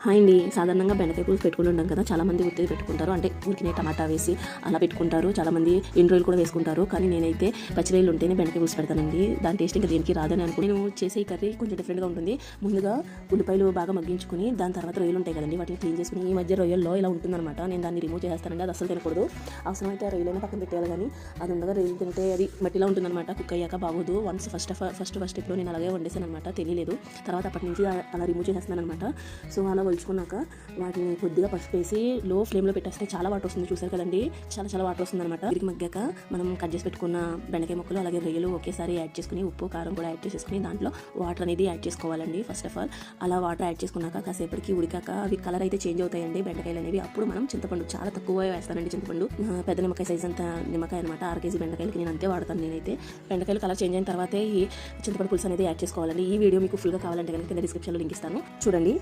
Hi అండి. సాధారణంగా బెండకాయ పులుసు పెట్టుకుంటుంటాం కదా, చాలామంది ఉత్తిది పెట్టుకుంటారు, అంటే ఉరికినే టమాటా వేసి అలా పెట్టుకుంటారు. చాలామంది ఎండ్రాయిల్ కూడా వేసుకుంటారు. కానీ నేనైతే పచ్చిరొయ్యలు ఉంటేనే బెండకాయ పులుసు పెడతానండి. దాని టేస్ట్ ఇంకా దేనికి రాదని అనుకుని నేను చేసే ఈ కర్రీ కొంచెం డిఫరెంట్గా ఉంటుంది. ముందుగా ఉల్లిపాయలు బాగా మగ్గించుకుని దాని తర్వాత రొయ్యలు ఉంటాయి కదండి, వాటిని క్లీన్ చేసుకుని ఈ మధ్య రొయ్యల్లో ఇలా ఉంటుందన్నమాట. నేను దాన్ని రిమూవ్ చేస్తానండి. అది అసలు తినకూడదు. అవసరమైతే ఆ రొయ్యలైనా పక్కన పెట్టేయాలి, కానీ అది ఉండగా రొయ్యలు తింటే అది మట్టిలా ఉంటుందన్నమాట. కుక్ అయ్యాక బాగోదు. వన్స్ ఫస్ట్ ఇప్పుడు నేను అలాగే వండేసాను అనమాట, తెలియలేదు. తర్వాత అప్పటి నుంచి అలా రిమూవ్ చేసేస్తున్నాను అనమాట. సో అలా వలుచుకున్నాక వాటిని కొద్దిగా పసుపు వేసి లో ఫ్లేమ్లో పెట్టేస్తే చాలా వాటర్ వస్తుంది. చూసారు కదండి, చాలా వాటర్ వస్తుంది అనమాట. వీరికి మగ్గాక మనం కట్ చేసి పెట్టుకున్న బెండకాయ ముక్కలు అలాగే రొయ్యలు ఒకేసారి యాడ్ చేసుకుని ఉప్పు కారం కూడా యాడ్ చేసేసుకుని దాంట్లో వాటర్ అనేది యాడ్ చేసుకోవాలండి. ఫస్ట్ ఆఫ్ ఆల్ అలా వాటర్ యాడ్ చేసుకున్నాక కాసేపటికి ఉడికాక అవి కలర్ అయితే చేంజ్ అవుతాయండి బెండకాయలు అనేవి. అప్పుడు మనం చింతపండు చాలా తక్కువ వేస్తానండి. చింతపండు పెద్ద నిమ్మకాయ సైజ్ అంత నిమ్మకాయ అనమాట. 6 కేజీ బెండకాయలకి నేను అంతే వాడతాను నేనైతే. బెండకాయలు కలర్ చేంజ్ అయిన తర్వాతే ఈ చింతపండు పులుసు అనేది యాడ్ చేసుకోవాలండి. ఈ వీడియో మీకు ఫుల్గా కావాలంటే కనుక కింద డిస్క్రిప్షన్లో లింక్ ఇస్తాను, చూడండి.